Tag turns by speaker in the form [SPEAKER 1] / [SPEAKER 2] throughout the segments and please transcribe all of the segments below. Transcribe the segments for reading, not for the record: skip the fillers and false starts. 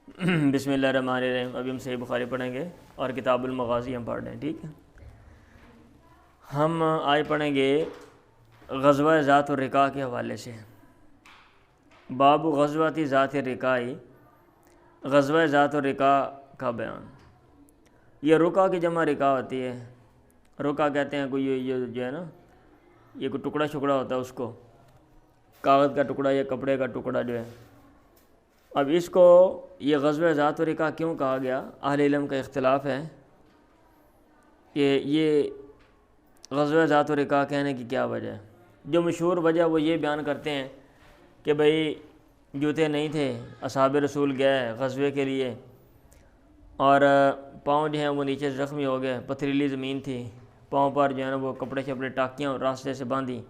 [SPEAKER 1] بسم اللہ الرحمن الرحیم۔ ابھی ہم صحیح بخاری پڑھیں گے اور کتاب المغازی ہم پڑھ رہے ہیں، ٹھیک ہے۔ ہم آج پڑھیں گے غزوہ ذات الرقاع کے حوالے سے۔ باب غزوۃ ذات الرقاع، غزوہ ذات الرقاع کا بیان۔ یہ رقعہ کی جمع رقاع ہوتی ہے۔ رقعہ کہتے ہیں کوئی یہ جو ہے نا، یہ کوئی ٹکڑا شکڑا ہوتا ہے، اس کو کاغذ کا ٹکڑا یا کپڑے کا ٹکڑا جو ہے۔ اب اس کو یہ غزوہ ذات الرقاع کیوں کہا گیا، اہل علم کا اختلاف ہے کہ یہ غزوہ ذات الرقاع کہنے کی کیا وجہ ہے۔ جو مشہور وجہ وہ یہ بیان کرتے ہیں کہ بھئی جوتے نہیں تھے، اصحاب رسول گئے غزوے کے لیے اور پاؤں جو ہیں وہ نیچے زخمی ہو گئے، پتھریلی زمین تھی، پاؤں پر جو ہے نا وہ کپڑے شپڑے ٹاکیاں راستے سے باندھی،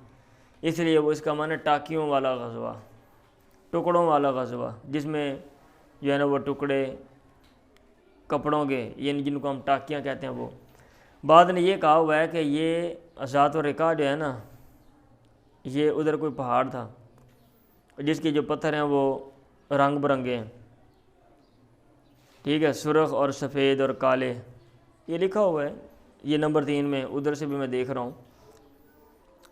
[SPEAKER 1] اس لیے وہ اس کا معنی ٹاکیوں والا غزوہ، ٹکڑوں والا غزوہ، جس میں جو ہے نا وہ ٹکڑے کپڑوں کے، یعنی جن کو ہم ٹاکیاں کہتے ہیں وہ۔ بعد نے یہ کہا ہوا ہے کہ یہ ذات الرقاع جو ہے نا، یہ ادھر کوئی پہاڑ تھا جس کے جو پتھر ہیں وہ رنگ برنگے ہیں، ٹھیک ہے، سرخ اور سفید اور کالے، یہ لکھا ہوا ہے یہ نمبر 3 میں، ادھر سے بھی میں دیکھ رہا ہوں،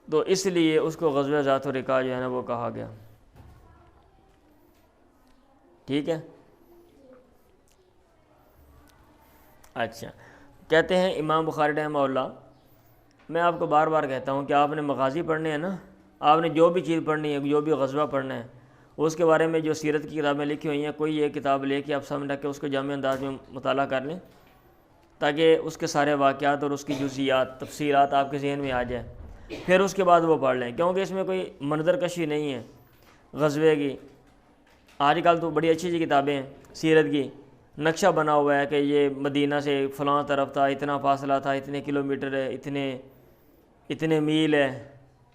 [SPEAKER 1] تو اس لیے اس کو غزوہ ذات الرقاع جو ہے نا وہ کہا گیا، ٹھیک ہے۔ اچھا، کہتے ہیں امام بخاری رحمہ اللہ، میں آپ کو بار بار کہتا ہوں کہ آپ نے مغازی پڑھنے ہیں نا، آپ نے جو بھی چیز پڑھنی ہے، جو بھی غزوہ پڑھنا ہے، اس کے بارے میں جو سیرت کی کتابیں لکھی ہوئی ہیں، کوئی یہ کتاب لے کے آپ سامنے رکھ کے اس کو جامع انداز میں مطالعہ کر لیں، تاکہ اس کے سارے واقعات اور اس کی جزئیات تفصیلات آپ کے ذہن میں آ جائے، پھر اس کے بعد وہ پڑھ لیں، کیونکہ اس میں کوئی منظر کشی نہیں ہے غزوے کی۔ آج کل تو بڑی اچھی کتابیں ہیں سیرت کی، نقشہ بنا ہوا ہے کہ یہ مدینہ سے فلاں طرف تھا، اتنا فاصلہ تھا، اتنے کلومیٹر ہے، اتنے میل ہے،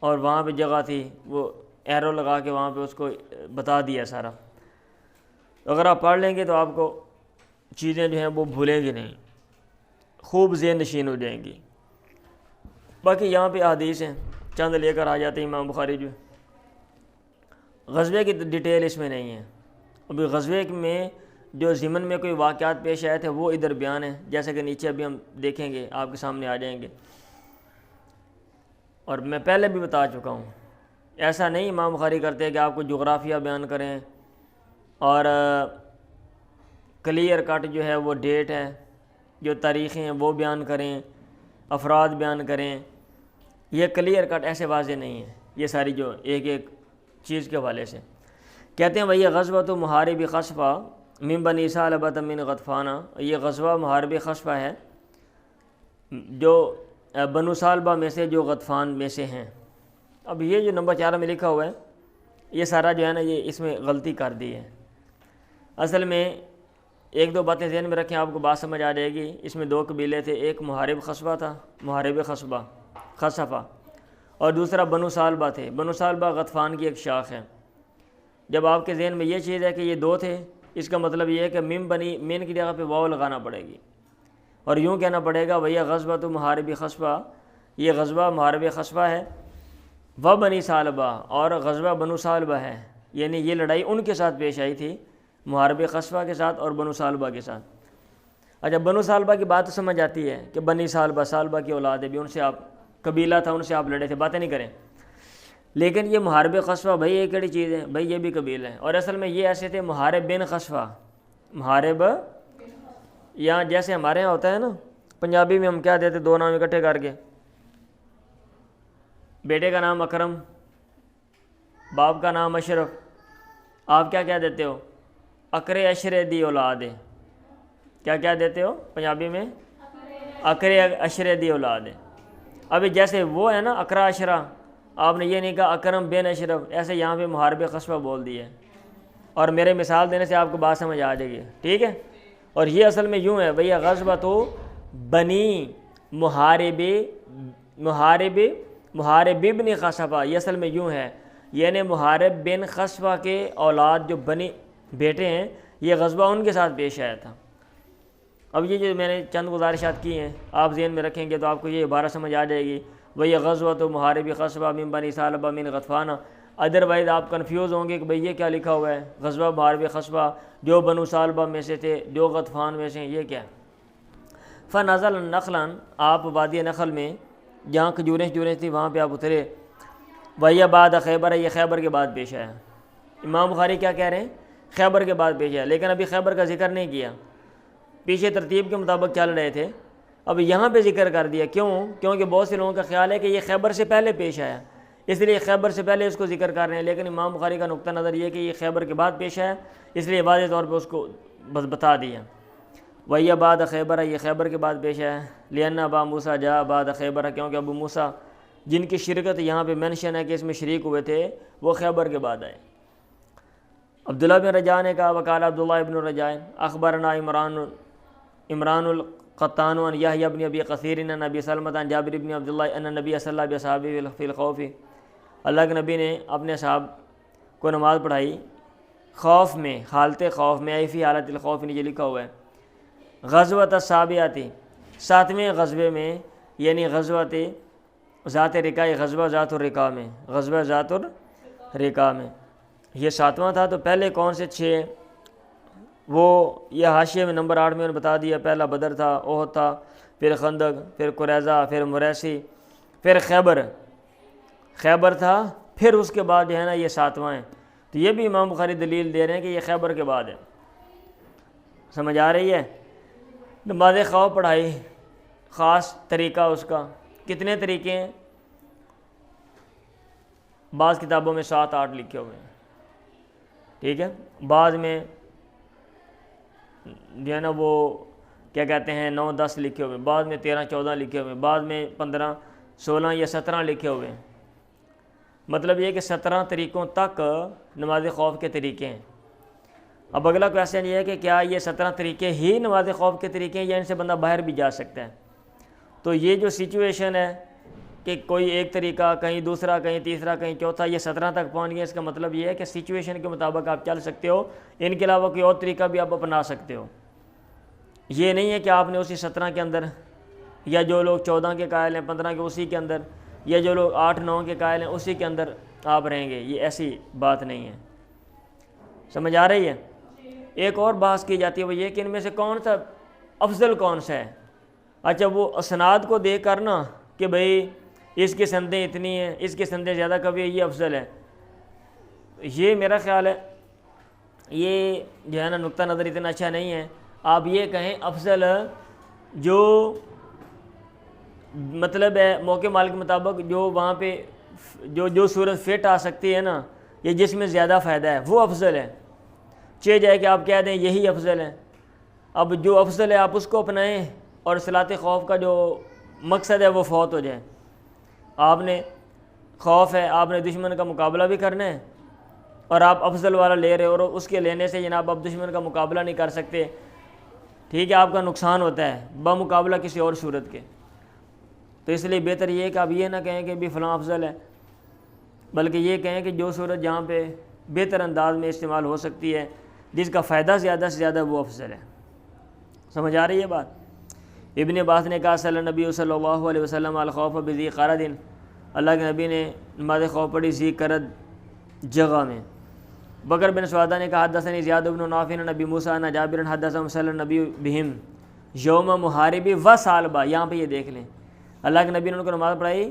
[SPEAKER 1] اور وہاں پہ جگہ تھی، وہ ایرو لگا کے وہاں پہ اس کو بتا دیا سارا۔ اگر آپ پڑھ لیں گے تو آپ کو چیزیں جو ہیں وہ بھولیں گے نہیں، خوب ذہن نشین ہو جائیں گی۔ باقی یہاں پہ احادیث ہیں، چند لے کر آ جاتے ہیں امام بخاری جو، غزوے کی ڈیٹیل اس میں نہیں ہے۔ ابھی غزوے میں جو ضمن میں کوئی واقعات پیش آئے تھے وہ ادھر بیان ہے، جیسے کہ نیچے ابھی ہم دیکھیں گے، آپ کے سامنے آ جائیں گے۔ اور میں پہلے بھی بتا چکا ہوں، ایسا نہیں امام بخاری کرتے کہ آپ کو جغرافیہ بیان کریں اور کلیئر کٹ جو ہے وہ ڈیٹ ہے، جو تاریخیں ہیں وہ بیان کریں، افراد بیان کریں، یہ کلیئر کٹ ایسے واضح نہیں ہے، یہ ساری جو ایک ایک چیز کے حوالے سے کہتے ہیں۔ بھئی غزوۃ محارب خصفہ من بنی ثعلبۃ من غطفانہ، یہ غزوہ محارب خصفہ ہے جو بنو ثعلبہ میں سے، جو غطفان میں سے ہیں۔ اب یہ جو نمبر 4 میں لکھا ہوا ہے، یہ سارا جو ہے نا یہ اس میں غلطی کر دی ہے۔ اصل میں ایک دو باتیں ذہن میں رکھیں، آپ کو بات سمجھ آ جائے گی۔ اس میں 2 قبیلے تھے، ایک محارب خصفہ تھا، محارب خصفہ، اور دوسرا بنو ثعلبہ تھے۔ بنو ثعلبہ غطفان کی ایک شاخ ہے۔ جب آپ کے ذہن میں یہ چیز ہے کہ یہ 2 تھے، اس کا مطلب یہ ہے کہ مین کی جگہ پہ واو لگانا پڑے گی، اور یوں کہنا پڑے گا بھیا غزوۃ محارب خصفہ، یہ غزوہ محارب خصفہ ہے، و بنی ثعلبہ، اور غزوہ بنو ثعلبہ ہے، یعنی یہ لڑائی ان کے ساتھ پیش آئی تھی، محارب خصفہ کے ساتھ اور بنو ثعلبہ کے ساتھ۔ اچھا، بنو ثعلبہ کی بات تو سمجھ آتی ہے کہ بنی ثعلبہ کی اولاد ہے بھی، ان سے آپ قبیلہ تھا، ان سے آپ لڑے تھے، باتیں نہیں کریں۔ لیکن یہ محارب خصفہ، بھائی یہ کیڑی چیز ہے، بھائی یہ بھی قبیلہ ہے، اور اصل میں یہ ایسے تھے محارب بن خصفہ، محارب، یا جیسے ہمارے ہاں ہوتا ہے نا پنجابی میں ہم کیا دیتے 2 نام اکٹھے کر کے، بیٹے کا نام اکرم، باپ کا نام اشرف، آپ کیا دیتے ہو، اکرے اشرے دی اولاد ہے، کیا دیتے ہو پنجابی میں، اکرے اشرے دی اولاد ہے۔ ابھی جیسے وہ ہے نا اکرا اشرا، آپ نے یہ نہیں کہا اکرم بن اشرف، ایسے یہاں پہ محارب خصفہ بول دیا ہے، اور میرے مثال دینے سے آپ کو بات سمجھ آ جائے گی، ٹھیک ہے۔ اور یہ اصل میں یوں ہے بھیا، غزوۃ بنی محارب بن خصفہ، یہ اصل میں یوں ہے، یعنی محارب بن خصفہ کے اولاد جو بنی بیٹے ہیں، یہ غزوہ ان کے ساتھ پیش آیا تھا۔ اب یہ جو میں نے چند گزارشات کی ہیں، آپ ذہن میں رکھیں گے تو آپ کو یہ عبارت سمجھ آ جائے گی، وہی غزوۃ محارب خصفہ من بنی ثعلبہ من غطفانہ، ادروائز آپ کنفیوز ہوں گے کہ بھئی یہ کیا لکھا ہوا ہے، غزوہ بحر خصبہ جو بنو سالبہ میں سے تھے، جو غطفان میں سے، یہ کیا ہے؟ فنزل نخلاً، آپ وادی نخل میں جہاں کھجوریں تھیں وہاں پہ آپ اترے. وہی بعد خیبر ہے، یہ خیبر کے بعد پیش آیا. امام بخاری کیا کہہ رہے ہیں؟ خیبر کے بعد پیش آیا، لیکن ابھی خیبر کا ذکر نہیں کیا، پیچھے ترتیب کے مطابق چل رہے تھے، اب یہاں پہ ذکر کر دیا. کیوں؟ کیونکہ بہت سے لوگوں کا خیال ہے کہ یہ خیبر سے پہلے پیش آیا، اس لیے خیبر سے پہلے اس کو ذکر کر رہے ہیں، لیکن امام بخاری کا نقطہ نظر یہ کہ یہ خیبر کے بعد پیش آیا، اس لیے واضح طور پہ اس کو بس بتا دیا. وہی بعد خیبر ہے، یہ خیبر کے بعد پیش آیا. لأن ابا موسیٰ جاء بعد خیبر ہے، کیونکہ ابو موسیٰ جن کی شرکت یہاں پہ مینشن ہے کہ اس میں شریک ہوئے تھے، وہ خیبر کے بعد آئے. عبداللہ بن رجاء نے کہا وقال عبداللہ ابن رجاء اخبرنا عمران القطان عن یحییٰ بن ابی کثیر عن ابی سلمۃ عن جابر بن عبداللہ ان النبی صلی اللہ علیہ وسلم فی الخوف، اللہ کے نبی نے اپنے اصحاب کو نماز پڑھائی خوف میں، حالت خوف میں، ای فی حالت الخوف، نیچے لکھا ہوا ہے. غزوۃ السابعۃ، 7ویں غزوے میں، یعنی غزوۃ ذات رقاع، غزوہ ذات الرقاع میں، غزوہ ذات الرقاع میں یہ 7واں تھا. تو پہلے کون سے 6 وہ یہ حاشیے میں نمبر 8 میں انہوں نے بتا دیا. پہلا بدر تھا، احد تھا، پھر خندق، پھر قریظہ، پھر مریسی، پھر خیبر تھا، پھر اس کے بعد جو ہے نا یہ 7واں ہے. تو یہ بھی امام بخاری دلیل دے رہے ہیں کہ یہ خیبر کے بعد ہے. سمجھ آ رہی ہے؟ نماز خوف پڑھائی، خاص طریقہ اس کا. کتنے طریقے ہیں؟ بعض کتابوں میں 7-8 لکھے ہوئے ہیں، ٹھیک ہے، بعض میں جو ہے نا وہ کیا کہتے ہیں 9-10 لکھے ہوئے ہیں، بعض میں 13-14 لکھے ہوئے ہیں، بعض میں 15-16 یا 17 لکھے ہوئے ہیں. مطلب یہ کہ 17 طریقوں تک نماز خوف کے طریقے ہیں. اب اگلا کویسچن یہ ہے کہ کیا یہ 17 طریقے ہی نماز خوف کے طریقے ہیں یا ان سے بندہ باہر بھی جا سکتا ہے؟ تو یہ جو سچویشن ہے کہ کوئی ایک طریقہ، کہیں دوسرا، کہیں تیسرا، کہیں چوتھا، یہ 17 تک پہنچ گیا، اس کا مطلب یہ ہے کہ سچویشن کے مطابق آپ چل سکتے ہو، ان کے علاوہ کوئی اور طریقہ بھی آپ اپنا سکتے ہو. یہ نہیں ہے کہ آپ نے اسی 17 کے اندر، یا جو لوگ 14 کے قائل ہیں 15 کے اسی کے اندر، یا جو لوگ 8-9 کے قائل ہیں اسی کے اندر آپ رہیں گے. یہ ایسی بات نہیں ہے. سمجھ آ رہی ہے؟ ایک اور بحث کی جاتی ہے وہ یہ کہ ان میں سے کون سا افضل کون سا ہے. اچھا، وہ اسناد کو دیکھ کر نا کہ بھئی اس کی سندیں اتنی ہیں، اس کی سندیں زیادہ قوی ہے، یہ افضل ہے، یہ میرا خیال ہے یہ جو ہے نا نقطہ نظر اتنا اچھا نہیں ہے. آپ یہ کہیں افضل جو مطلب ہے موقع مال کے مطابق جو وہاں پہ جو صورت فٹ آ سکتی ہے نا، یہ جس میں زیادہ فائدہ ہے وہ افضل ہے. چہ جائے کہ آپ کہہ دیں یہی افضل ہے. اب جو افضل ہے آپ اس کو اپنائیں اور صلاۃ خوف کا جو مقصد ہے وہ فوت ہو جائے. آپ نے خوف ہے، آپ نے دشمن کا مقابلہ بھی کرنا ہے اور آپ افضل والا لے رہے ہو، اور اس کے لینے سے جناب آپ دشمن کا مقابلہ نہیں کر سکتے، ٹھیک ہے، آپ کا نقصان ہوتا ہے بمقابلہ کسی اور صورت کے. تو اس لیے بہتر یہ ہے کہ آپ یہ نہ کہیں کہ بھی فلاں افضل ہے، بلکہ یہ کہیں کہ جو صورت جہاں پہ بہتر انداز میں استعمال ہو سکتی ہے، جس کا فائدہ زیادہ سے زیادہ، وہ افضل ہے. سمجھ آ رہی ہے بات؟ ابن عباس نے کہا صلی نبی صلی اللہ علیہ وسلم الخوف بذی قرد، اللہ کے نبی نے نماز خوف پڑھی ذی قرد جگہ میں. بکر بن سوادہ نے کہا حدثنی زیاد بن نافع عن ابی موسیٰ عن جابر حدثهم صلی النبی بہم یوم محاربی و سالبہ. یہاں پہ یہ دیکھ لیں اللہ کے نبی نے ان کو نماز پڑھائی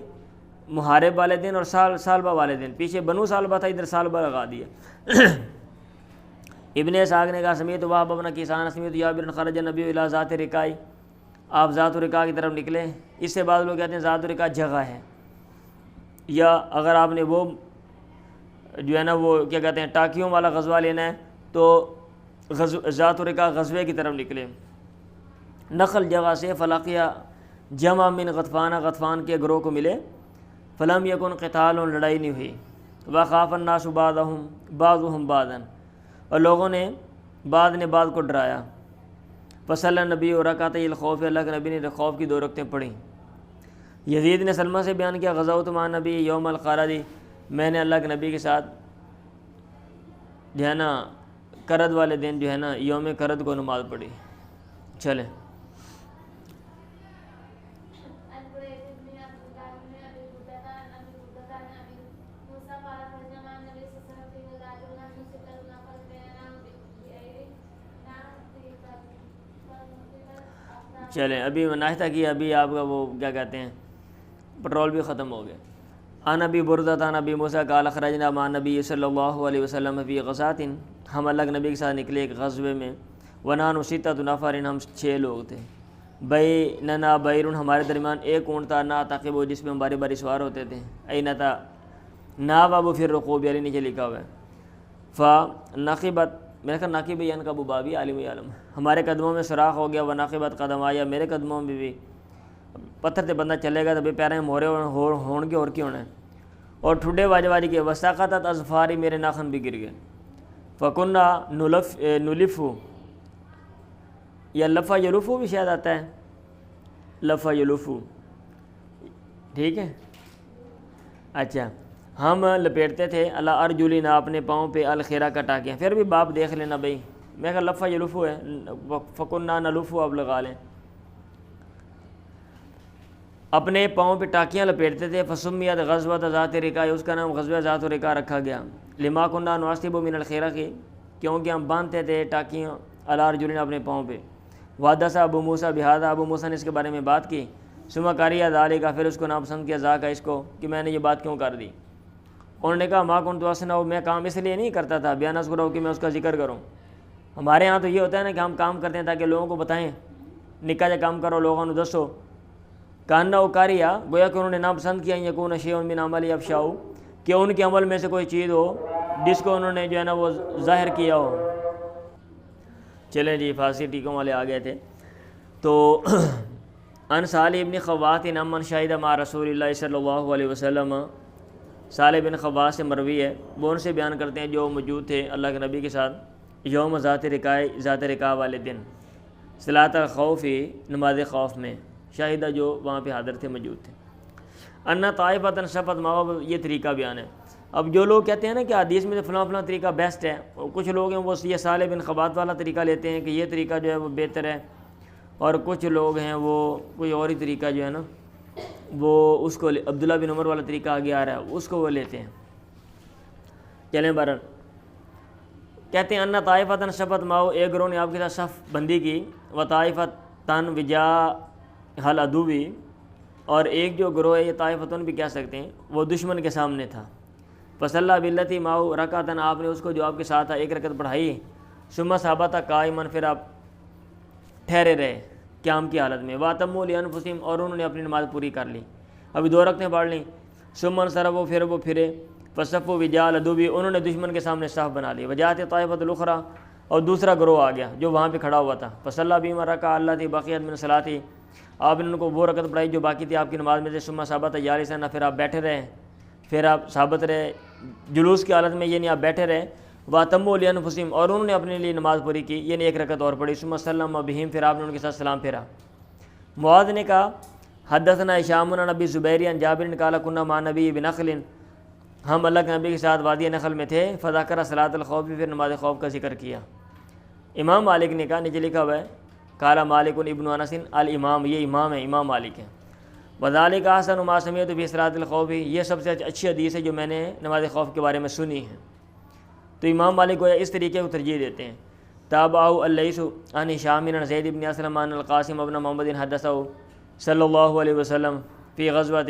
[SPEAKER 1] محارب والے دن اور سالبہ والے دن. پیچھے بنو سالبہ تھا، ادھر سالبہ لگا دیا. ابن اسحاق نے کہا سمیت وہب بن کیسان سمیت جابر خرج النبی الی ذات رقاع، آپ ذات الرقاع کی طرف نکلے. اس سے بعض لوگ کہتے ہیں ذات الرقاع جگہ ہے، یا اگر آپ نے وہ جو ہے نا وہ کیا کہتے ہیں ٹاکیوں والا غزوہ لینا ہے تو ذات الرقاع غزوے کی طرف نکلے. نخل جگہ سے فلقیہ جمع من غطفان، غطفان کے گروہ کو ملے. فلم یکن قتال، لڑائی نہیں ہوئی. وخاف الناس بعضهم بعضا، اور لوگوں نے بعض نے بعض کو ڈرایا. فصلی النبی رکعتي الخوف، اللہ کے نبی نے خوف کی 2 رکعتیں پڑھیں. یزید نے سلمہ سے بیان کیا غزوت مع نبی یوم القرد، میں نے اللہ کے نبی کے ساتھ جو ہے نا کرد والے دن جو ہے نا یوم کرد کو نماز پڑھی. چلیں چلیں ابھی ناشتہ کیا، ابھی آپ کا وہ کیا کہتے ہیں پٹرول بھی ختم ہو گیا۔ عن ابی بردہ عن ابی موسیٰ قال خرجنا مع نبی صلی اللہ علیہ وسلم فی غزوۃ، ہم اللہ کے نبی کے ساتھ نکلے ایک غزوے میں، ونحن ستۃ نفر، ہم 6 لوگ تھے، بیننا بئر، ہمارے درمیان ایک اونٹ تھا، نعتقب، جس میں ہم باری باری سوار ہوتے تھے، اینتا ناوب فی الرقوب، یعنی نیچے لکھا ہوا ہے، فنقبت، میرے خیال ناقب یان کا ابو بابی عالم عالم، ہمارے قدموں میں سوراخ ہو گیا، ونقبت قدمایا، میرے قدموں میں بھی، پتھر سے بندہ چلے گا تو بے پیریں مورے ہون گے اور کیوں ہونا ہے، اور ٹھڈے واجی کے، وساقطت اظفاری، میرے ناخن بھی گر گئے، فکنہ نلفو، یا لفا یلفو بھی شاید آتا ہے، لفا یلفو، ٹھیک ہے، اچھا، ہم لپیٹتے تھے اللہ ارجلینا، اپنے پاؤں پہ، الخیرہ کا ٹاکیاں، پھر بھی باپ دیکھ لینا بھائی، میں کہا لفا یلفو ہے، فکنہ نلفو اب لگا لیں، اپنے پاؤں پہ ٹاکیاں لپیٹتے تھے، فسمیت غزوۃ ذات رقاع، اس کا نام غزوہ ذات رقاع رکھا گیا، لما کنہ نواصب من الخیرہ کی، کیونکہ ہم باندھتے تھے ٹاکیاں علی ارجلنا، اپنے پاؤں پہ، وحدث ابو موسیٰ بہذا، ابو موسیٰ نے اس کے بارے میں بات کی، ثم کریہ ذالک، پھر اس کو ناپسند کیا، ذاک اس کو، کہ میں نے یہ بات کیوں کر دی، انہوں نے کہا ما کنت اصنع، میں کام اس لیے نہیں کرتا تھا، بیان اذکرہ، کہ میں اس کا ذکر کروں، ہمارے ہاں تو یہ ہوتا ہے نا کہ ہم کام کرتے ہیں تاکہ لوگوں کو بتائیں، نکاح جا کام کرو لوگوں نے دسو، کاننا اوکاریہ، گویا کہ انہوں نے ناپسند کیا، یکون شیء من عمل افشاء، کہ ان کے عمل میں سے کوئی چیز ہو جس کو انہوں نے جو ہے نا وہ ظاہر کیا ہو۔ چلیں جی، فارسی ٹیکوں والے آ گئے تھے، تو ان صالح ابن خوات امن شاہد مع رسول اللہ صلی اللہ علیہ وسلم، صالح بن خوات سے مروی ہے، وہ ان سے بیان کرتے ہیں جو موجود تھے اللہ کے نبی کے ساتھ یوم ذات رقاع والے دن، صلاۃ الخوف، نماز خوف میں، شاہدہ جو وہاں پہ حاضر تھے، موجود تھے، انا طائفۃ شفت معه، یہ طریقہ بیان ہے۔ اب جو لوگ کہتے ہیں نا کہ حدیث میں فلاں فلاں طریقہ بیسٹ ہے، کچھ لوگ ہیں وہ یہ صالح بن خوات والا طریقہ لیتے ہیں کہ یہ طریقہ جو ہے وہ بہتر ہے، اور کچھ لوگ ہیں وہ کوئی اور ہی طریقہ جو ہے نا وہ اس کو عبداللہ بن عمر والا طریقہ آگے آ رہا ہے، اس کو وہ لیتے ہیں۔ چلیں بہرحال کہتے ہیں انا طائفۃ شفت معه، ایک گروہ نے آپ کے ساتھ صف بندی کی، و طائفۃ وجاہ العدو، اور ایک جو گروہ ہے یہ طائفتن بھی کہہ سکتے ہیں، وہ دشمن کے سامنے تھا، فصلی باللتی معه رکعۃ، آپ نے اس کو جو آپ کے ساتھ تھا ایک رکعت پڑھائی، ثم ثبت قائما، پھر آپ ٹھہرے رہے قیام کی حالت میں، واتموا لانفسہم، اور انہوں نے اپنی نماز پوری کر لی، ابھی 2 رکعتیں پڑھ لیں، ثم انصرفوا، پھر وہ پھرے، فصفوا وجاہ العدو، انہوں نے دشمن کے سامنے صف بنا لی، وجاءت طائفۃ الاخری، اور دوسرا گروہ آ گیا جو وہاں پہ کھڑا ہوا تھا، فصلی بہم رکعۃ التی بقیت من صلاتی، آپ نے ان کو وہ رکعت پڑھائی جو باقی تھی آپ کی نماز میں سے، ثم ثبت جالسا، پھر آپ بیٹھے رہے، پھر آپ ثابت رہے جلوس کی حالت میں، یعنی آپ بیٹھے رہے، واتموا لانفسہم، اور انہوں نے اپنے لیے نماز پوری کی، یعنی ایک رکعت اور پڑھی، ثم سلم بہم، پھر آپ نے ان کے ساتھ سلام پھیرا۔ معاذ نے کہا حدثنا ہشام عن ابی زبیر عن جابر قال كنا مع نبی بنخل، ہم اللہ کے نبی کے ساتھ وادی نخل میں تھے، فذکر صلاۃ الخوف، پھر نماز خوف کا ذکر کیا۔ امام مالک نے کہا، نیچے لکھا ہوا ہے قال مالک ابن انس الامام، یہ امام ہے، امام مالک ہیں، وذالک احسن ما سمعت فی صلاۃ الخوف، یہ سب سے اچھی حدیث ہے جو میں نے نماز خوف کے بارے میں سنی ہے۔ تو امام مالک کو اس طریقے کو ترجیح دیتے ہیں۔ تابعہ اللیث عن ہشام عن زید بن اسلم عن القاسم ابن محمد حدثہ صلی اللہ علیہ وسلم فی غزوۃ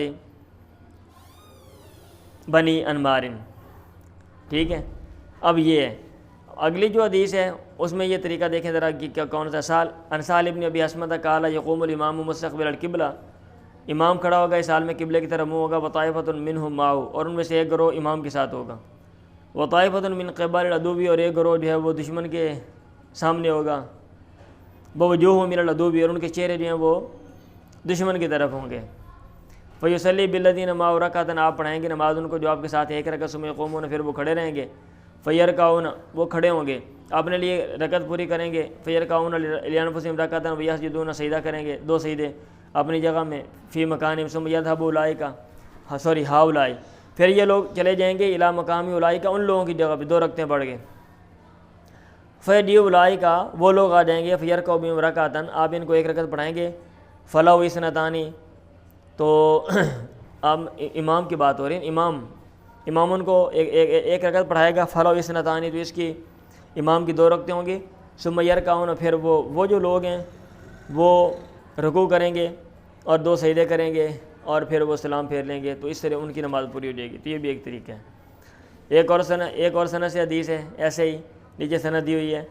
[SPEAKER 1] بنی انمار، ٹھیک ہے۔ اب یہ ہے اگلی جو حدیث ہے اس میں یہ طریقہ دیکھیں ذرا کہ کیا کون سا، سال انصال ابن ابی اسمت قال یقوم الامام مستقبل القبلہ، امام کھڑا ہوگا اس حال میں قبلے کی طرف منہ ہوگا، وطائفۃ منہم معه، اور ان میں سے ایک گروہ امام کے ساتھ ہوگا، وطائفۃ من قبل العدو، اور ایک گروہ جو ہے وہ دشمن کے سامنے ہوگا، بوجوہ من العدو، اور ان کے چہرے جو ہیں وہ دشمن کی طرف ہوں گے، فیصلی بالذین معه رکعۃ، آپ پڑھائیں گے نماز ان کو جو آپ کے ساتھ ایک رکعت، ثم یقومون، پھر وہ کھڑے رہیں گے، فیرکعون، وہ کھڑے ہوں گے اپنے لیے رکعت پوری کریں گے، فیرکعون لانفسہم رکعۃ ویسجدون، سجدہ کریں گے 2 سجدے اپنی جگہ میں، فی مکان، ثم یذهب اولئک، ہؤلاء، پھر یہ لوگ چلے جائیں گے الی مقام اولئک، ان لوگوں کی جگہ پہ 2 رکعتیں پڑھ گئے، فیجیء اولئک، وہ لوگ آ جائیں گے، فیرکعوا بہم رکعۃ، آپ ان کو ایک رکعت پڑھائیں گے، فلو اثنتان، تو اب امام کی بات ہو رہی ہے، امام ان کو ایک رکعت پڑھائے گا، فلو اثنتان، تو اس کی امام کی 2 رکعتیں ہوں گی، ثم یرکعون، پھر وہ جو لوگ ہیں وہ رکوع کریں گے اور 2 سجدے کریں گے اور پھر وہ سلام پھیر لیں گے، تو اس طرح ان کی نماز پوری ہو جائے گی۔ تو یہ بھی ایک طریقہ ہے۔ ایک اور سند سے حدیث ہے ایسے ہی، نیچے سند دی ہوئی ہے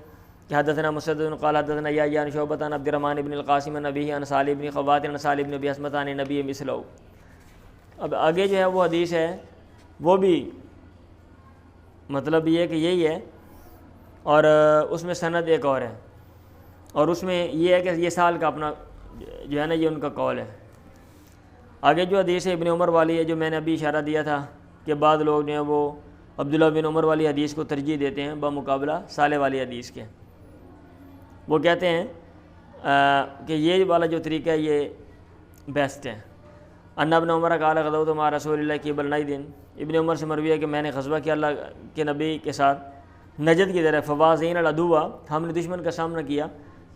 [SPEAKER 1] کہ حدثنا مسدد قال حدثنا یحیی عن شعبۃ عن عبد الرحمن بن القاسم عن ابیہ عن صالح بن خوات عن صالح بن ابی حسمۃ عن نبی مثلہ۔ اب آگے جو ہے وہ حدیث ہے وہ بھی مطلب یہ کہ یہی ہے، اور اس میں سند ایک اور ہے، اور اس میں یہ ہے کہ یہ سال کا اپنا جو ہے نا یہ ان کا قول ہے۔ آگے جو حدیث ابن عمر والی ہے جو میں نے ابھی اشارہ دیا تھا کہ بعض لوگ جو ہیں وہ عبداللہ بن عمر والی حدیث کو ترجیح دیتے ہیں بمقابلہ صالح والی حدیث کے۔ وہ کہتے ہیں کہ یہ والا جو طریقہ ہے یہ بیسٹ ہے۔ ان ابن عمر قال غزوت مع رسول اللہ کی بلنائی دن، ابن عمر سے مروی ہے کہ میں نے غزوہ کیا اللہ کے نبی کے ساتھ نجد کی طرف، فوازین العدو، ہم نے دشمن کا سامنا کیا،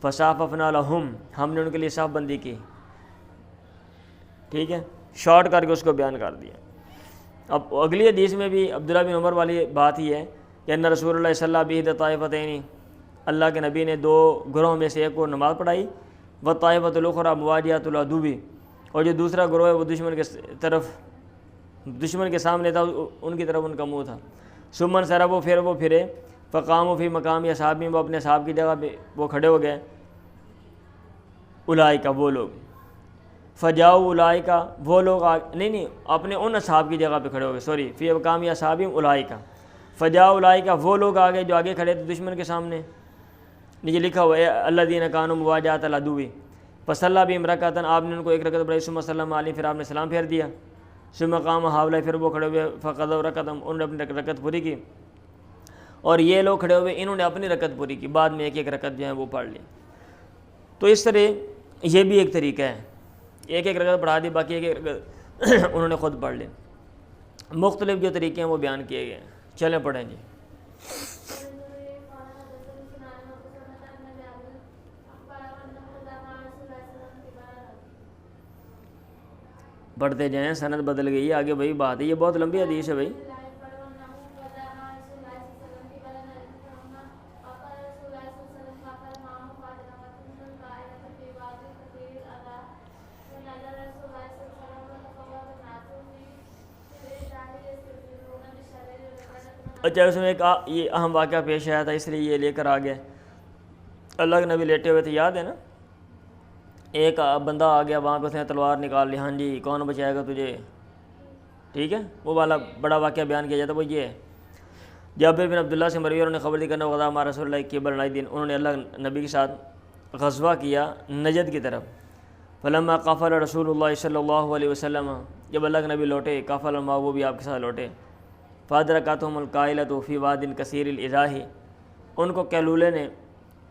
[SPEAKER 1] فصاففنا لہم، ہم نے ان کے لیے صاف بندی کی۔ ٹھیک ہے، شارٹ کر کے اس کو بیان کر دیا۔ اب اگلی حدیث میں بھی عبداللہ بن عمر والی بات ہی ہے کہ ان رسول اللہ صلی اللہ علیہ وسلم طائفتین، اللہ کے نبی نے 2 گروہوں میں سے ایک کو نماز پڑھائی، وطائفۃ الاخری مواجہۃ العدو، اور جو دوسرا گروہ ہے وہ دشمن کے سامنے تھا، ان کی طرف ان کا منہ تھا۔ ثم انصرفوا، پھر وہ پھرے، فقاموا فی مقام اصحابہم، وہ اپنے اصحاب کی جگہ پہ وہ کھڑے ہو گئے، اولئک وہ لوگ، فجاؤ اولئک وہ لوگ نہیں اپنے ان اصحاب کی جگہ پہ کھڑے ہو گئے، فی مقام اصحابہم اولئک، فجاؤ اولئک وہ لوگ آگے جو آگے کھڑے تھے دشمن کے سامنے، نیچے لکھا ہوا ہے الذین کانوا مواجہۃ العدو، فصلی بہم رکعۃ، آپ نے ان کو ایک رکعت پڑھائی، ثم سلم علیہم، پھر آپ نے سلام پھیر دیا، ثم قام ہؤلاء، پھر وہ کھڑے ہوئے، فقضوا رکعتہم، انہوں نے اپنی رکعت پوری کی، اور یہ لوگ کھڑے ہوئے انہوں نے اپنی رکعت پوری کی، بعد میں ایک ایک رکعت جو ہے وہ پڑھ لی۔ تو اس طرح یہ بھی ایک طریقہ ہے، ایک ایک رکعت پڑھا دی، باقی ایک ایک رکعت انہوں نے خود پڑھ لی۔ مختلف جو طریقے ہیں وہ بیان کیے گئے ہیں، چلیں پڑھیں جی۔ پڑھتے جائیں، سند بدل گئی ہے آگے، وہی بات ہے، یہ بہت لمبی حدیث ہے بھائی۔ اچھا، اس میں ایک یہ اہم واقعہ پیش آیا تھا، اس لیے یہ لے کر آ گئے۔ اللہ کے نبی لیٹے ہوئے تھے، یاد ہے نا؟ ایک بندہ آ گیا وہاں پہ، اس نے تلوار نکال لی، ہاں جی کون بچائے گا تجھے؟ ٹھیک ہے، وہ والا بڑا واقعہ بیان کیا جاتا ہے، وہ یہ ہے۔ جابر بن عبداللہ سے مروی، انہوں نے خبر دی کرنا غزا مع رسول اللہ کی بلنائی دن، انہوں نے اللہ نبی کے ساتھ غزوہ کیا نجد کی طرف۔ فلما قافل رسول اللہ صلی اللہ علیہ وسلم، جب اللہ کے نبی لوٹے، قافل ما، وہ بھی آپ کے ساتھ لوٹے، فادرکاتہم القائلۃ فی واد کثیر الاضاح، ان کو کیلولے نے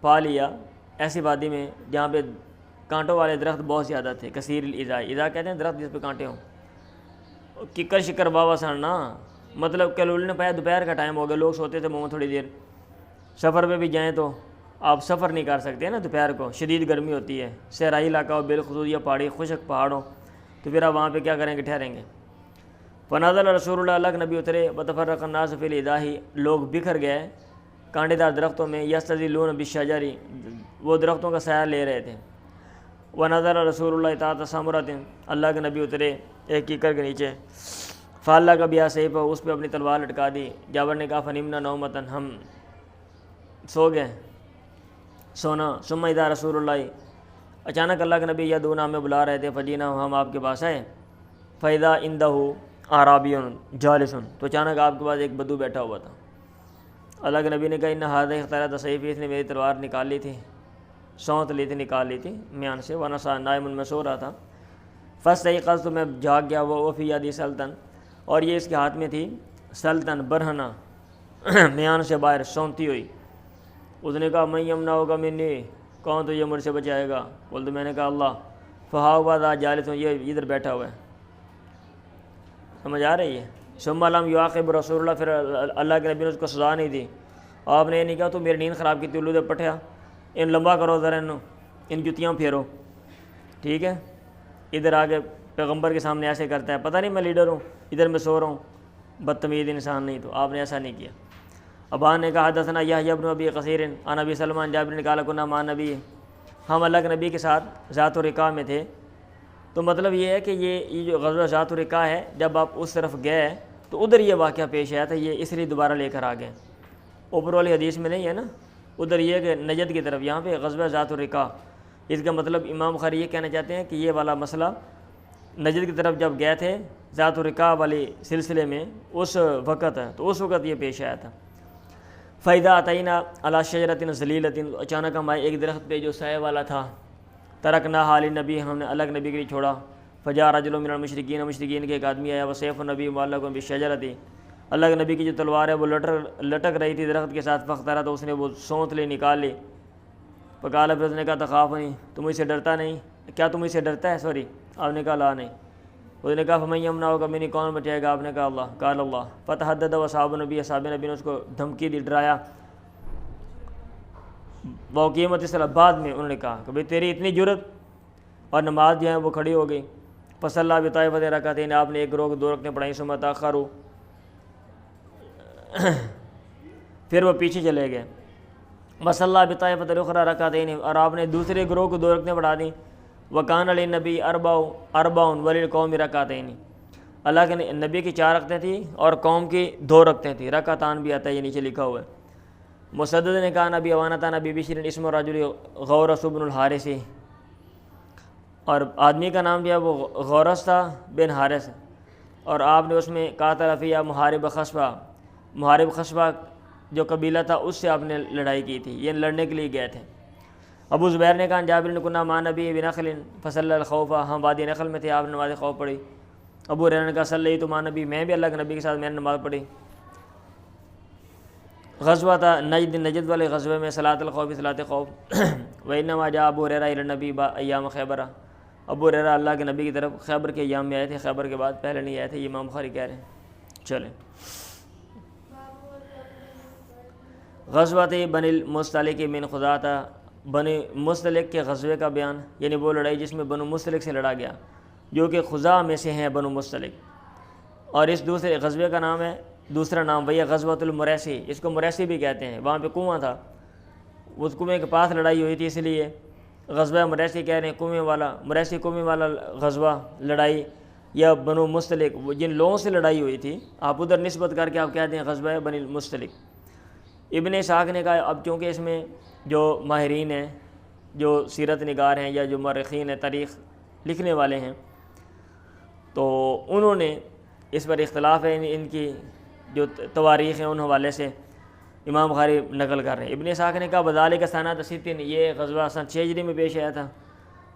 [SPEAKER 1] پا لیا ایسی وادی میں جہاں پہ کانٹوں والے درخت بہت زیادہ تھے، کثیر الاضاح، اضاح کہتے ہیں درخت جس پہ کانٹے ہوں، ککر شکر بابا سڑنا، مطلب کیلولے نے پایا دوپہر کا ٹائم ہو گیا، لوگ سوتے تھے منہ تھوڑی دیر، سفر پہ بھی جائیں تو آپ سفر نہیں کر سکتے نا دوپہر کو، شدید گرمی ہوتی ہے، صحرائی علاقہ ہو بالخصوص یا پہاڑی خشک پہاڑ ہو، تو پھر آپ وہاں پہ کیا کریں گے، ٹھہریں گے۔ فنازل رسول اللہ، اللہ کے نبی اترے، وتفرق الناس فی الاضاح، لوگ بکھر گئے کانٹے دار درختوں میں، یستظلون بالشجر، وہ درختوں کا سایہ لے رہے تھے۔ ونظر رسول اللہ تحت ثمرۃ، اللہ کے نبی اترے ایک کیکر کے نیچے، فاللہ کا بیا سیفہ، اس پہ اپنی تلوار لٹکا دی۔ جابر نے کہا فنمنا نومتن، ہم سو گئے سونا۔ ثم اذا رسول اللہ، اچانک اللہ کے نبی یدعونا، ہمیں بلا رہے تھے، فجینا، ہم آپ کے پاس آئے، فاذا عنده اعرابی جالس، تو اچانک آپ کے پاس ایک بدو بیٹھا ہوا تھا۔ اللہ کے نبی نے کہا ان ھذا اخترت سیفی، اس نے میری تلوار نکال لی تھی، سونت لی تھی، نکال لی تھی میان سے، ونسا نائم، میں سو رہا تھا، فاستيقظت، تو میں جاگ گیا، وہ فی یدی سلطن، اور یہ اس کے ہاتھ میں تھی سلطن، برہنہ، میان سے باہر سونتی ہوئی۔ اس نے کہا من یمنعک منی، کون تو یہ مجھ سے بچائے گا؟ بولتے میں نے کہا اللہ، فہا ذا جالس، یہ ادھر بیٹھا ہوا ہے، سمجھ آ رہی ہے؟ ثم لم یعاقب رسول اللہ، پھر اللہ کے نبی نے اس کو سزا نہیں دی، آپ نے یہ نہیں کہا تو میری نیند خراب کی تھی، الو دے پٹھیا، ان لمبا کرو ذرا، ان جتیاں پھیرو، ٹھیک ہے؟ ادھر آگے پیغمبر کے سامنے ایسے کرتا ہے، پتہ نہیں میں لیڈر ہوں، ادھر میں سو رہا ہوں، بدتمیز انسان نہیں، تو آپ نے ایسا نہیں کیا۔ ابان نے کہا حدثنا یحییٰ بن ابی کثیر عن ابی سلمہ عن جابر قال کنا مع النبی ہم اللہ کے نبی کے ساتھ ذات الرقاع میں تھے. تو مطلب یہ ہے کہ یہ جو غزوہ ذات الرقاع ہے، جب آپ اس طرف گئے تو ادھر یہ واقعہ پیش آیا تھا، یہ اس لیے دوبارہ لے کر آ گئے. اوپر والی حدیث میں نہیں ہے نا، ادھر یہ کہ نجد کی طرف، یہاں پہ غزوہ ذات الرقاع. اس کا مطلب امام بخاری یہ کہنا چاہتے ہیں کہ یہ والا مسئلہ نجد کی طرف جب گئے تھے ذات الرقاع والی سلسلے میں اس وقت ہے، تو اس وقت یہ پیش آیا تھا. فَإِذَا أَتَيْنَا عَلَىٰ شَجَرَةٍ ظَلِيلَةٍ، اچانک ہم آئے ایک درخت پہ جو سایہ والا تھا. تَرَكْنَاهَا لِلنَّبِيِّ، ہم نے الگ نبی کے لیے چھوڑا. فَجَاءَ رَجُلٌ مِّنَ الْمُشْرِكِينَ، مشرکین کے ایک آدمی آیا. وَسَيْفُ النَّبِيِّ مُعَلَّقٌ بِالشَّجَرَةِ، اللہ کے نبی کی جو تلوار ہے وہ لٹک رہی تھی درخت کے ساتھ. فاخترا، تو اس نے وہ سونت لی، نکال لی. فقال، پھر اس نے کہا تخافنی، تم مجھ سے ڈرتا نہیں؟ کیا تم مجھ سے ڈرتا ہے؟ سوری. آپ نے کہا لا نہیں. اس نے کہا فمن یمنعک منی، کون بچائے گا؟ آپ نے کہا اللہ. قال اللہ. فتحدد اصحاب نبی، اصحاب نبی نے اس کو دھمکی دی، ڈرایا. وقیمت الصلاۃ، بعد میں انہوں نے کہا کہ بھئی تیری اتنی جرت، اور نماز جو ہے وہ کھڑی ہو گئی. فصلی بطائفۃ رکعتین، آپ نے ایک گروہ کو 2 رکعتیں پڑھائیں. ثم تاخروا، پھر وہ پیچھے چلے گئے. وصلی بطائفۃ الاخری رکعتین، اور آپ نے دوسرے گروہ کو 2 رکعتیں پڑھا دیں. وکان للنبی اربع وللقوم رکعتین، اللہ کے نبی کی 4 رکعتیں تھیں اور قوم کی 2 رکعتیں تھیں. رکعتان بھی آتا ہے، یہ نیچے لکھا ہوا ہے. مسدد نے کہا نبی اوانتا نبی بشر اسم الرجل غورس بن الحارث، اور آدمی کا نام جو ہے وہ غورس تھا بن حارث، اور آپ نے اس میں قاتل فیہ محارب خصبہ، محارب خصبہ جو قبیلہ تھا اس سے آپ نے لڑائی کی تھی، یہ لڑنے کے لیے گئے تھے. ابو زبیر نے کہا جابر نے کنا مع نبی بنخل فصلی الخوف، ہم وادی نخل میں تھے، آپ نے نماز خوف پڑھی. ابو ہریرہ نے کہا صلی تو مع نبی، میں بھی اللہ کے نبی کے ساتھ میں نے نماز پڑھی. غزوہ تھا نجد، نجد والے غزوے میں صلاۃ الخوف، صلاۃ خوف. وانما جاء ابو ہریرہ الی النبی ایام خیبر، ابو ہریرہ اللہ کے نبی کی طرف خیبر کے ایام میں آئے تھے، خیبر کے بعد پہلے نہیں آئے تھے. یہ امام بخاری کہہ رہے ہیں. چلیں غزوۃ بنی المصطلق من خزاعہ، بنی مستلق کے غزوے کا بیان، یعنی وہ لڑائی جس میں بنو مستلق سے لڑا گیا، جو کہ خزاع میں سے ہیں بنو مستلق. اور اس دوسرے غزوے کا نام ہے، دوسرا نام وہی غزوۃ المریسی، اس کو مریسی بھی کہتے ہیں. وہاں پہ کنواں تھا، اس کنویں کے پاس لڑائی ہوئی تھی، اس لیے غزوہ مریسی کہہ رہے ہیں. کنویں والا، مریسی کنویں والا غزوہ لڑائی، یا بنو مستلق جن لوگوں سے لڑائی ہوئی تھی، آپ ادھر نسبت کر کے آپ کہتے ہیں غزوہ بنی المستلق. ابن اسحاق نے کہا اب چونکہ اس میں جو ماہرین ہیں، جو سیرت نگار ہیں یا جو مورخین ہیں، تاریخ لکھنے والے ہیں، تو انہوں نے اس پر اختلاف ہے. ان کی جو تواریخ ہیں ان حوالے سے امام بخاری نقل کر رہے ہیں. ابن اسحاق نے کہا بذالک سنۃ 6، یہ غزوہ سن 6 ہجری میں پیش آیا تھا.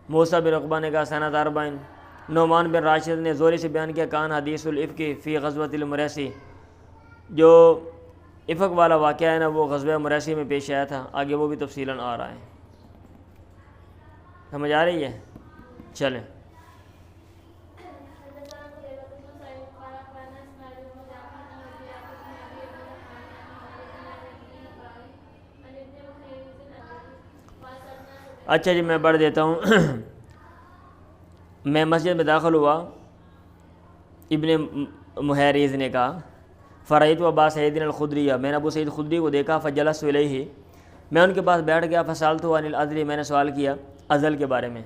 [SPEAKER 1] موسیٰ بن عقبہ نے کہا سنۃ 4. نعمان بن راشد نے زوری سے بیان کیا کان حدیث الافک فی غزوۃ المریسی، جو افق والا واقعہ ہے نا وہ غزوہ مریسی میں پیش آیا تھا. آگے وہ بھی تفصیلاً آ رہا ہے. سمجھ آ رہی ہے؟ چلیں اچھا جی، میں پڑھ دیتا ہوں. میں مسجد میں داخل ہوا، ابن محیریز نے کہا فرأیت ابا سعید الخدری، میں نے ابو سعید خدری کو دیکھا. فجلست الیہ، میں ان کے پاس بیٹھ گیا. فسألتہ عن العزل، میں نے سوال کیا عزل کے بارے میں،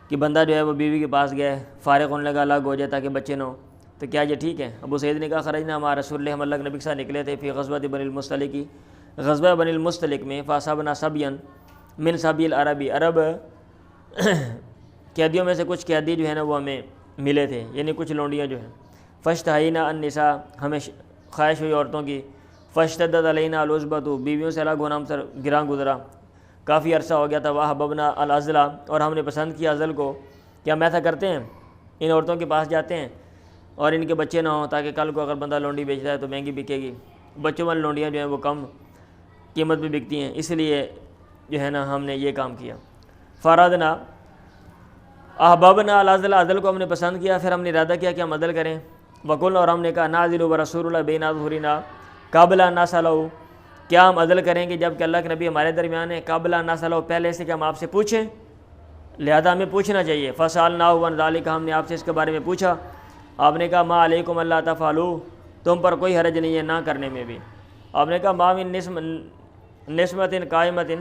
[SPEAKER 1] کہ بندہ جو ہے وہ بیوی کے پاس گیا، فارغ ہونے لگا، الگ ہو جائے تاکہ بچے نہ ہو، تو کیا یہ ٹھیک ہے؟ ابو سعید نے کہا خرجنا مع رسول اللہ، ہم اللہ کے نبی کے ساتھ نکلے تھے. فی غزوۃ بنی المصطلق، غزوہ بنی المصطلق میں. فاصابنا صبیا من صبی العربی، عرب قیدیوں میں سے کچھ قیدی جو ہے نا وہ ہمیں ملے تھے، یعنی کچھ لونڈیاں جو ہیں. فاشتہینا النساء، ہمیں خواہش ہوئی عورتوں کی. فاشتدت علینا العصبۃ، بیویوں سے الگ ہونا ہم سر گراں گزرا، کافی عرصہ ہو گیا تھا. واحببنا العزل، اور ہم نے پسند کیا عزل کو. کیا ہم ایسا کرتے ہیں، ان عورتوں کے پاس جاتے ہیں اور ان کے بچے نہ ہوں، تاکہ کل کو اگر بندہ لونڈی بیچتا ہے تو مہنگی بکے گی. بچوں والی لونڈیاں جو ہیں وہ کم قیمت پہ بکتی ہیں، اس لیے جو ہے نا ہم نے یہ کام کیا. فرادنا احبابنا العزل، عزل کو ہم نے پسند کیا. پھر ہم نے ارادہ کیا کہ ہم عزل کریں. وقل، اور ہم نے کہا نازل و رسول اللہ بین اظہرنا قبل ان نسألہ، کیا ہم عزل کریں گے جب کہ اللہ کے نبی ہمارے درمیان ہے؟ قبل ان نسألہ، پہلے سے کہ ہم آپ سے پوچھیں، لہذا ہمیں پوچھنا چاہیے. فسألناہ عن ذلک، ہم نے آپ سے اس کے بارے میں پوچھا. آپ نے کہا ما علیکم اللہ تفعلوا، تم پر کوئی حرج نہیں ہے نہ کرنے میں بھی. آپ نے کہا ما من نسمۃ قائمۃ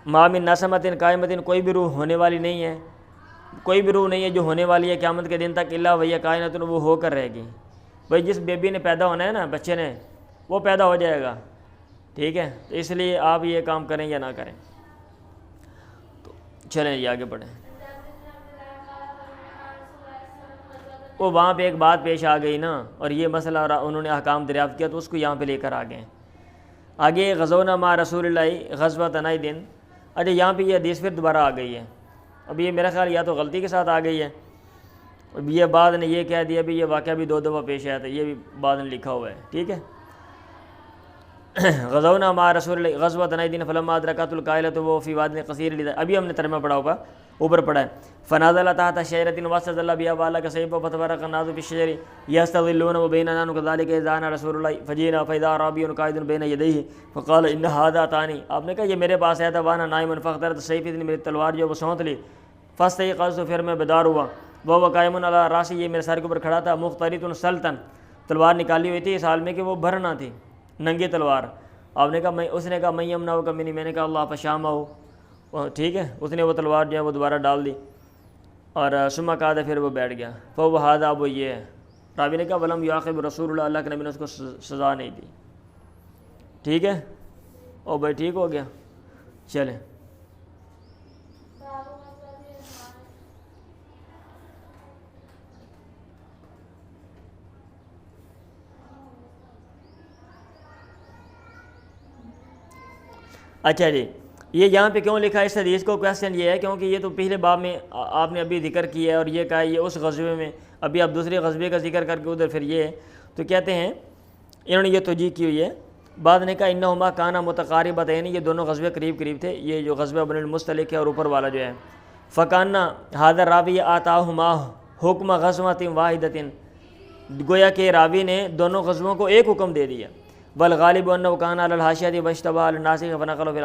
[SPEAKER 1] ما من نسمۃ قائمۃ، کوئی بھی روح ہونے والی نہیں ہے، کوئی بھی روح نہیں ہے جو ہونے والی ہے قیامت کے دن تک، الا وہی کائنات، وہ ہو کر رہے گی. بھائی جس بیبی نے پیدا ہونا ہے نا، بچے نے، وہ پیدا ہو جائے گا. ٹھیک ہے، تو اس لیے آپ یہ کام کریں یا نہ کریں. تو چلیں یہ آگے بڑھیں. وہ وہاں پہ ایک بات پیش آ گئی نا، اور یہ مسئلہ انہوں نے احکام دریافت کیا تو اس کو یہاں پہ لے کر آ گئے. آگے غزونا مع رسول اللہ غزوۃ نائدن. اچھا یہاں پہ یہ حدیث پھر دوبارہ آ گئی ہے. اب یہ میرا خیال یا تو غلطی کے ساتھ آ گئی ہے، اب یہ بعد نے یہ کہہ دیا بھی یہ واقعہ بھی 2 دفعہ پیش آیا تھا، یہ بھی بعد نے لکھا ہوا ہے. ٹھیک ہے. غزونا مع رسول اللہ غزوۃ نائدن فلما ادرکت القائلۃ وہ فی واد قصیر، ابھی ہم نے ترجمہ پڑھا ہوگا، اوپر پڑھا ہے. فنازل تحت شجرۃ واستظل بها بالک سیف فتبرق الناس بالشجر یستظلون وبیننا كذلك اذا انا رسول الله فجئنا فاذا رابی قائد بین یدیہ فقال ان هذا اتانی. آپ نے کہا یہ میرے پاس آیا تھا، وانا نائم فاخترت سیف، اتنی میری تلوار جو وہ سونت لی. فاستيقظت، پھر میں بیدار ہوا. وہ قائم علی راسی، یہ میرے سر کے اوپر کھڑا تھا. مخترط سلطن، تلوار نکالی ہوئی تھی اس حال میں کہ وہ بھرنا تھی، ننگی تلوار. آپ نے کہا اس نے کہا میں یمنع کا منی، میں نے کہا اللہ فشام ہو. ٹھیک ہے، اس نے وہ تلوار جو ہے وہ دوبارہ ڈال دی اور ثم قعد، پھر وہ بیٹھ گیا. فهو هذا، وہ یہ ہے. راوی نے کہا ولم یعاقب رسول اللہ، اللہ کے نبی نے اس کو سزا نہیں دی. ٹھیک ہے، او بھائی ٹھیک ہو گیا. چلیں اچھا جی، یہ یہاں پہ کیوں لکھا ہے اس حدیث کو؟ کویسچن یہ ہے کیونکہ یہ تو پچھلے باب میں آپ نے ابھی ذکر کیا ہے، اور یہ کہا ہے یہ اس غزوے میں، ابھی آپ دوسرے غزوے کا ذکر کر کے ادھر پھر یہ ہے. تو کہتے ہیں انہوں نے یہ توجیہ کی ہوئی ہے. بعد نے کہا انہما کانا متقاربتین، یہ دونوں غزوے قریب قریب تھے. یہ جو غزوہ بنی المصطلق ہے اور اوپر والا جو ہے، فکانا حاضر راوی آتاہما حکم غزوۃ واحدۃ، گویا کہ راوی نے دونوں غزووں کو ایک حکم دے دیا. والغالب انه كان على الحاشیہ واشتبہ الناسخ فنقل فی.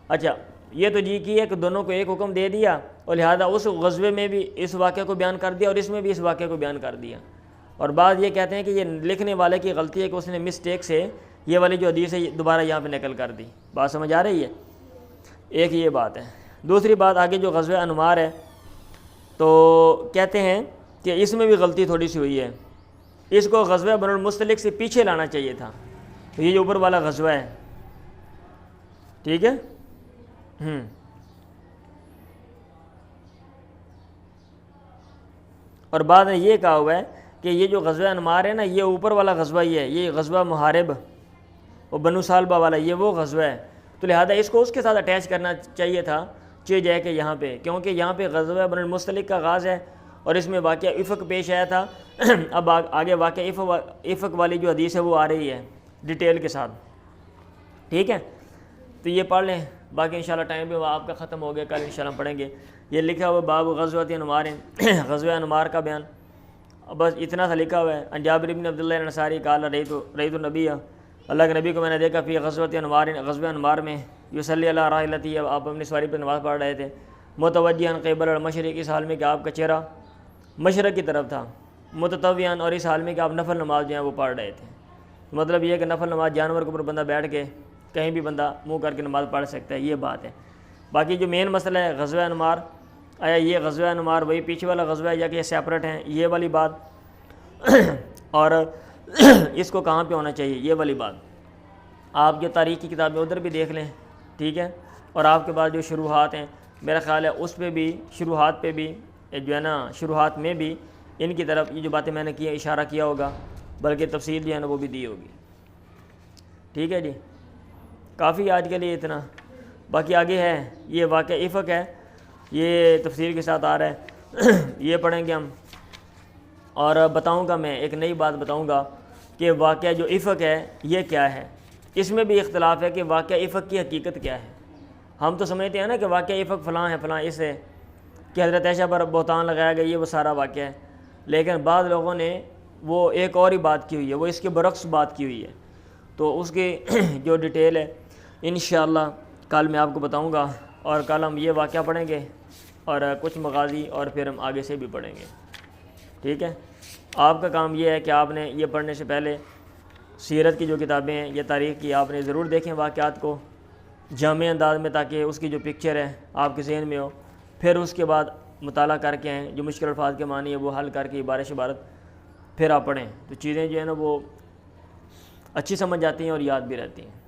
[SPEAKER 1] اچھا یہ تو جی کی ہے کہ دونوں کو ایک حکم دے دیا، اور لہذا اس غزوے میں بھی اس واقعے کو بیان کر دیا اور اس میں بھی اس واقعے کو بیان کر دیا. اور بعض یہ کہتے ہیں کہ یہ لکھنے والے کی غلطی ہے کہ اس نے مسٹیک سے یہ والی جو حدیث ہے دوبارہ یہاں پہ نقل کر دی. بات سمجھ آ رہی ہے؟ ایک یہ بات ہے. دوسری بات آگے جو غزوہ انمار ہے، تو کہتے ہیں کہ اس میں بھی غلطی تھوڑی سی ہوئی ہے. اس کو غزوہ بنی المصطلق سے پیچھے لانا چاہیے تھا. تو یہ جو اوپر والا غزوہ ہے، ٹھیک ہے. اور بعد میں یہ کہا ہوا ہے کہ یہ جو غزوہ انمار ہے نا، یہ اوپر والا غزوہ ہی ہے، یہ غزوہ محارب اور بنو سالبہ والا یہ وہ غزوہ ہے. تو لہذا اس کو اس کے ساتھ اٹیچ کرنا چاہیے تھا جائے کہ یہاں پہ، کیونکہ یہاں پہ غزوہ بنی المصطلق کا آغاز ہے اور اس میں واقعہ افق پیش آیا تھا. اب آگے واقعہ افق والی جو حدیث ہے وہ آ رہی ہے ڈیٹیل کے ساتھ. ٹھیک ہے، تو یہ پڑھ لیں. باقی انشاءاللہ ٹائم بھی آپ کا ختم ہو گیا، کل انشاءاللہ پڑھیں گے. یہ لکھا ہوا باب غزوۃ انمار، غزوہ انمار کا بیان. بس اتنا سا لکھا ہوا ہے. عن جابر بن عبداللہ الانصاری قال رأیت النبی، اللہ کے نبی کو میں نے دیکھا فی غزوۃ انمار، غزوہ انمار میں، یصلی علی راحلتہ، آپ اپنی سواری پر نماز پڑھ رہے تھے. متوجہا قبل المشرق، اس حال میں کہ آپ کا چہرہ مشرق کی طرف تھا. متطوعا، اور اس حال میں کہ آپ نفل نماز جو ہے وہ پڑھ رہے تھے. مطلب یہ ہے کہ نفل نماز جانور کے اوپر بندہ بیٹھ کے کہیں بھی بندہ منہ کر کے نماز پڑھ سکتا ہے، یہ بات ہے. باقی جو مین مسئلہ ہے غزوہ انمار، آیا یہ غزوہ انمار وہی پیچھے والا غزوہ ہے یا کہ یہ سیپریٹ ہیں، یہ والی بات. اور اس کو کہاں پہ ہونا چاہیے، یہ والی بات. آپ جو تاریخ کی کتاب میں ادھر بھی دیکھ لیں. ٹھیک ہے، اور آپ کے پاس جو شروحات ہیں، میرا خیال ہے اس پہ بھی، شروحات پہ بھی جو ہے نا، شروحات میں بھی ان کی طرف یہ جو باتیں میں نے کی اشارہ کیا ہوگا، بلکہ تفصیل جو ہے نا وہ بھی دی ہوگی. ٹھیک ہے جی، کافی آج کے لیے اتنا. باقی آگے ہے یہ واقعہ افق ہے، یہ تفصیل کے ساتھ آ رہا ہے، یہ پڑھیں گے ہم. اور بتاؤں گا میں ایک نئی بات بتاؤں گا کہ واقعہ جو افق ہے یہ کیا ہے. اس میں بھی اختلاف ہے کہ واقعہ افق کی حقیقت کیا ہے. ہم تو سمجھتے ہیں نا کہ واقعہ افق فلاں ہے فلاں، اس ہے کہ حضرت عائشہ پر بہتان لگایا گیا، یہ وہ سارا واقعہ ہے. لیکن بعض لوگوں نے وہ ایک اور ہی بات کی ہوئی ہے، وہ اس کے برعکس بات کی ہوئی ہے. تو اس کی جو ڈیٹیل ہے انشاءاللہ کل میں آپ کو بتاؤں گا. اور کل ہم یہ واقعہ پڑھیں گے اور کچھ مغازی، اور پھر ہم آگے سے بھی پڑھیں گے. ٹھیک ہے، آپ کا کام یہ ہے کہ آپ نے یہ پڑھنے سے پہلے سیرت کی جو کتابیں ہیں یا تاریخ کی، آپ نے ضرور دیکھیں واقعات کو. جامع انداز میں، تاکہ اس کی جو پکچر ہے آپ کے ذہن میں ہو. پھر اس کے بعد مطالعہ کر کے آئیں، جو مشکل الفاظ کے معنی ہے وہ حل کر کے عبارت پھر آپ پڑھیں، تو چیزیں جو ہے نا وہ اچھی سمجھ جاتی ہیں اور یاد بھی رہتی ہیں.